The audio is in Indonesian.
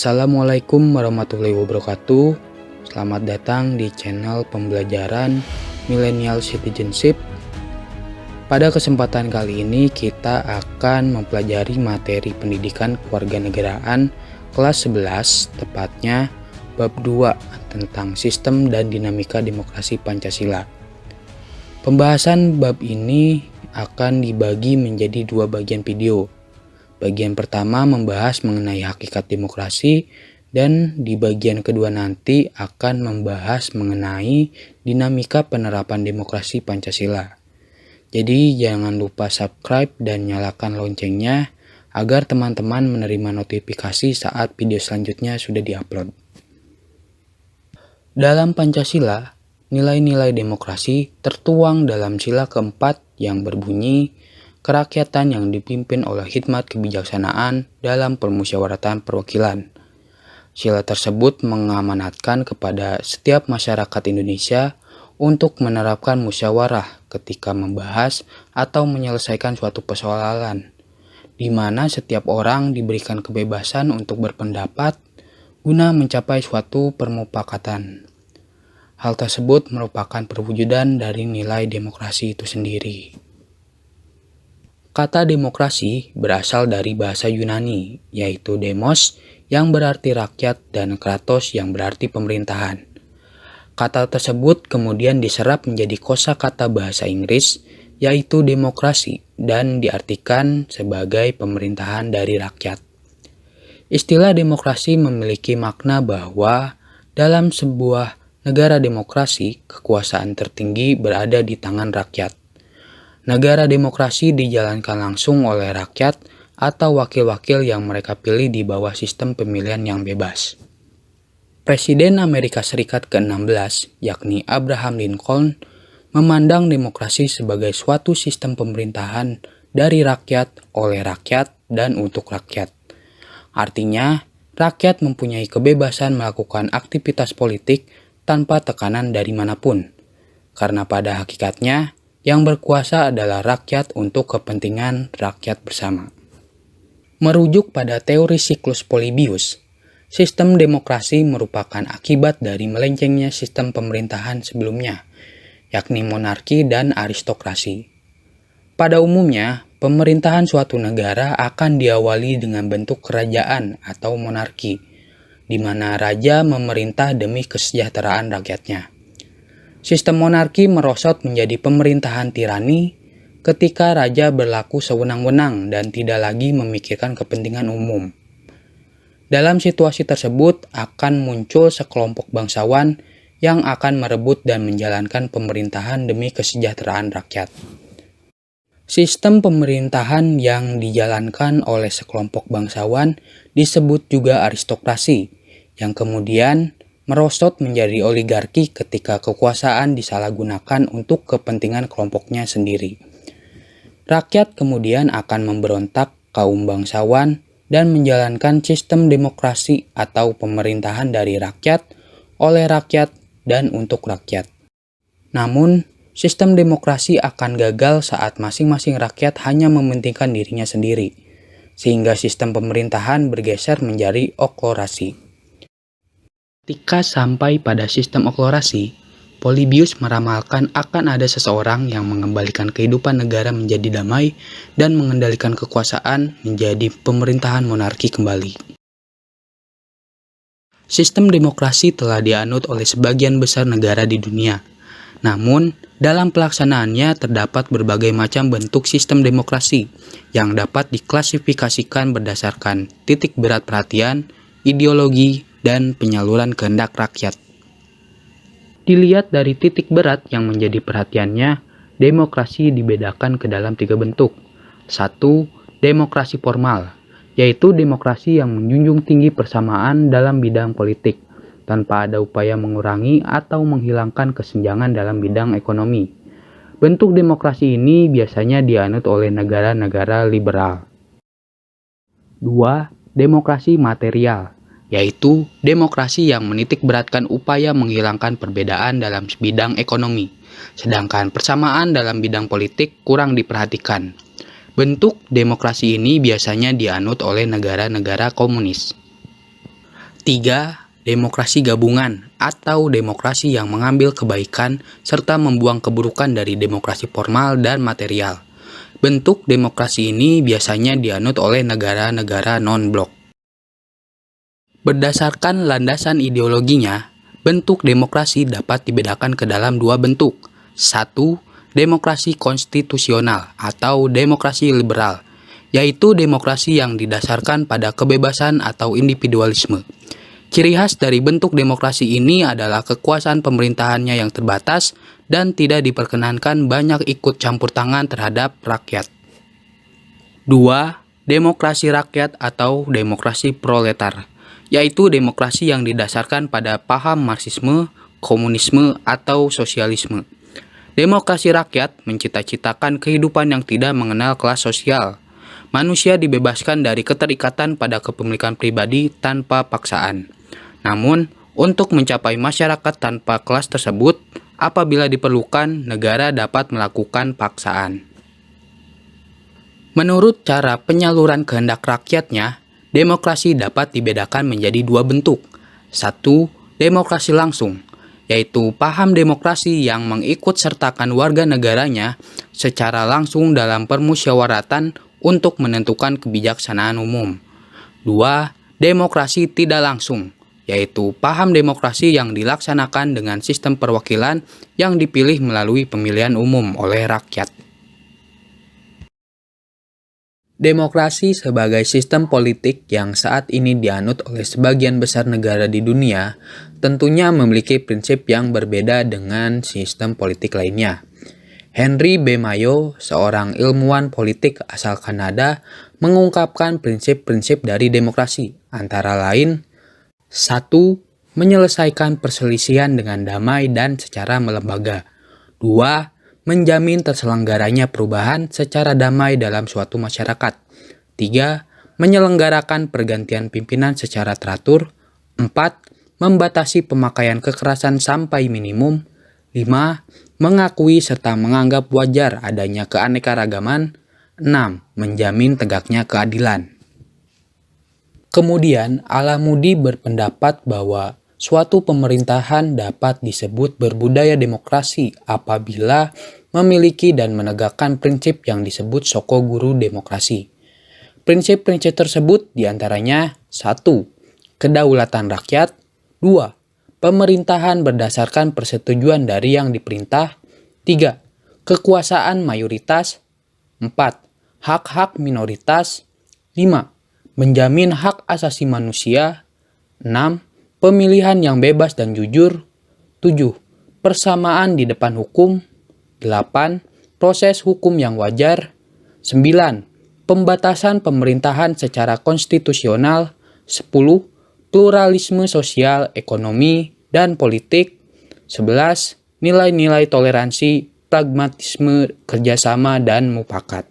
Assalamualaikum warahmatullahi wabarakatuh. Selamat datang di channel pembelajaran Millennial Citizenship. Pada kesempatan kali ini kita akan mempelajari materi pendidikan kewarganegaraan kelas 11, tepatnya bab 2 tentang sistem dan dinamika demokrasi Pancasila. Pembahasan bab ini akan dibagi menjadi dua bagian video. Bagian pertama membahas mengenai hakikat demokrasi, dan di bagian kedua nanti akan membahas mengenai dinamika penerapan demokrasi Pancasila. Jadi jangan lupa subscribe dan nyalakan loncengnya agar teman-teman menerima notifikasi saat video selanjutnya sudah diupload. Dalam Pancasila, nilai-nilai demokrasi tertuang dalam sila keempat yang berbunyi kerakyatan yang dipimpin oleh hikmat kebijaksanaan dalam permusyawaratan perwakilan. Sila tersebut mengamanatkan kepada setiap masyarakat Indonesia untuk menerapkan musyawarah ketika membahas atau menyelesaikan suatu persoalan, di mana setiap orang diberikan kebebasan untuk berpendapat guna mencapai suatu permufakatan. Hal tersebut merupakan perwujudan dari nilai demokrasi itu sendiri. Kata demokrasi berasal dari bahasa Yunani, yaitu demos yang berarti rakyat dan kratos yang berarti pemerintahan. Kata tersebut kemudian diserap menjadi kosakata bahasa Inggris, yaitu demokrasi, dan diartikan sebagai pemerintahan dari rakyat. Istilah demokrasi memiliki makna bahwa dalam sebuah negara demokrasi, kekuasaan tertinggi berada di tangan rakyat. Negara demokrasi dijalankan langsung oleh rakyat atau wakil-wakil yang mereka pilih di bawah sistem pemilihan yang bebas. Presiden Amerika Serikat ke-16, yakni Abraham Lincoln, memandang demokrasi sebagai suatu sistem pemerintahan dari rakyat, oleh rakyat, dan untuk rakyat. Artinya, rakyat mempunyai kebebasan melakukan aktivitas politik tanpa tekanan dari manapun, karena pada hakikatnya, yang berkuasa adalah rakyat untuk kepentingan rakyat bersama. Merujuk pada teori siklus Polybius, sistem demokrasi merupakan akibat dari melencengnya sistem pemerintahan sebelumnya, yakni monarki dan aristokrasi. Pada umumnya, pemerintahan suatu negara akan diawali dengan bentuk kerajaan atau monarki, di mana raja memerintah demi kesejahteraan rakyatnya. Sistem monarki merosot menjadi pemerintahan tirani ketika raja berlaku sewenang-wenang dan tidak lagi memikirkan kepentingan umum. Dalam situasi tersebut akan muncul sekelompok bangsawan yang akan merebut dan menjalankan pemerintahan demi kesejahteraan rakyat. Sistem pemerintahan yang dijalankan oleh sekelompok bangsawan disebut juga aristokrasi, yang kemudian merosot menjadi oligarki ketika kekuasaan disalahgunakan untuk kepentingan kelompoknya sendiri. Rakyat kemudian akan memberontak kaum bangsawan dan menjalankan sistem demokrasi atau pemerintahan dari rakyat, oleh rakyat, dan untuk rakyat. Namun, sistem demokrasi akan gagal saat masing-masing rakyat hanya mementingkan dirinya sendiri, sehingga sistem pemerintahan bergeser menjadi oktorasi. Ketika sampai pada sistem oktorasi, Polybius meramalkan akan ada seseorang yang mengembalikan kehidupan negara menjadi damai dan mengendalikan kekuasaan menjadi pemerintahan monarki kembali. Sistem demokrasi telah dianut oleh sebagian besar negara di dunia. Namun, dalam pelaksanaannya terdapat berbagai macam bentuk sistem demokrasi yang dapat diklasifikasikan berdasarkan titik berat perhatian, ideologi, dan penyaluran kehendak rakyat. Dilihat dari titik berat yang menjadi perhatiannya, demokrasi dibedakan ke dalam 3 bentuk. 1. Demokrasi formal, yaitu demokrasi yang menjunjung tinggi persamaan dalam bidang politik, tanpa ada upaya mengurangi atau menghilangkan kesenjangan dalam bidang ekonomi. Bentuk demokrasi ini biasanya dianut oleh negara-negara liberal. 2. Demokrasi material, yaitu demokrasi yang menitik beratkan upaya menghilangkan perbedaan dalam bidang ekonomi, sedangkan persamaan dalam bidang politik kurang diperhatikan. Bentuk demokrasi ini biasanya dianut oleh negara-negara komunis. 3. Demokrasi gabungan atau demokrasi yang mengambil kebaikan serta membuang keburukan dari demokrasi formal dan material. Bentuk demokrasi ini biasanya dianut oleh negara-negara non-blok. Berdasarkan landasan ideologinya, bentuk demokrasi dapat dibedakan ke dalam dua bentuk. 1. Demokrasi konstitusional atau demokrasi liberal, yaitu demokrasi yang didasarkan pada kebebasan atau individualisme. Ciri khas dari bentuk demokrasi ini adalah kekuasaan pemerintahannya yang terbatas dan tidak diperkenankan banyak ikut campur tangan terhadap rakyat. 2. Demokrasi rakyat atau demokrasi proletar, yaitu demokrasi yang didasarkan pada paham Marxisme, komunisme, atau sosialisme. Demokrasi rakyat mencita-citakan kehidupan yang tidak mengenal kelas sosial. Manusia dibebaskan dari keterikatan pada kepemilikan pribadi tanpa paksaan. Namun, untuk mencapai masyarakat tanpa kelas tersebut, apabila diperlukan, negara dapat melakukan paksaan. Menurut cara penyaluran kehendak rakyatnya, demokrasi dapat dibedakan menjadi dua bentuk. 1. Demokrasi langsung, yaitu paham demokrasi yang mengikut-sertakan warga negaranya secara langsung dalam permusyawaratan untuk menentukan kebijaksanaan umum. 2. Demokrasi tidak langsung, yaitu paham demokrasi yang dilaksanakan dengan sistem perwakilan yang dipilih melalui pemilihan umum oleh rakyat. Demokrasi sebagai sistem politik yang saat ini dianut oleh sebagian besar negara di dunia tentunya memiliki prinsip yang berbeda dengan sistem politik lainnya. Henry B. Mayo, seorang ilmuwan politik asal Kanada, mengungkapkan prinsip-prinsip dari demokrasi, antara lain 1. Menyelesaikan perselisihan dengan damai dan secara melembaga. 2. Menjamin terselenggaranya perubahan secara damai dalam suatu masyarakat. 3. Menyelenggarakan pergantian pimpinan secara teratur. 4. Membatasi pemakaian kekerasan sampai minimum. 5. Mengakui serta menganggap wajar adanya keanekaragaman. 6. Menjamin tegaknya keadilan. Kemudian, Alamudi berpendapat bahwa suatu pemerintahan dapat disebut berbudaya demokrasi apabila memiliki dan menegakkan prinsip yang disebut Shokoguru demokrasi. Prinsip-prinsip tersebut diantaranya 1. Kedaulatan rakyat. 2. Pemerintahan berdasarkan persetujuan dari yang diperintah. 3. Kekuasaan mayoritas. 4. Hak-hak minoritas. 5. Menjamin hak asasi manusia. 6. Pemilihan yang bebas dan jujur. 7. Persamaan di depan hukum. 8. Proses hukum yang wajar. 9. Pembatasan pemerintahan secara konstitusional. 10. Pluralisme sosial, ekonomi, dan politik. 11. Nilai-nilai toleransi, pragmatisme, kerjasama, dan mufakat.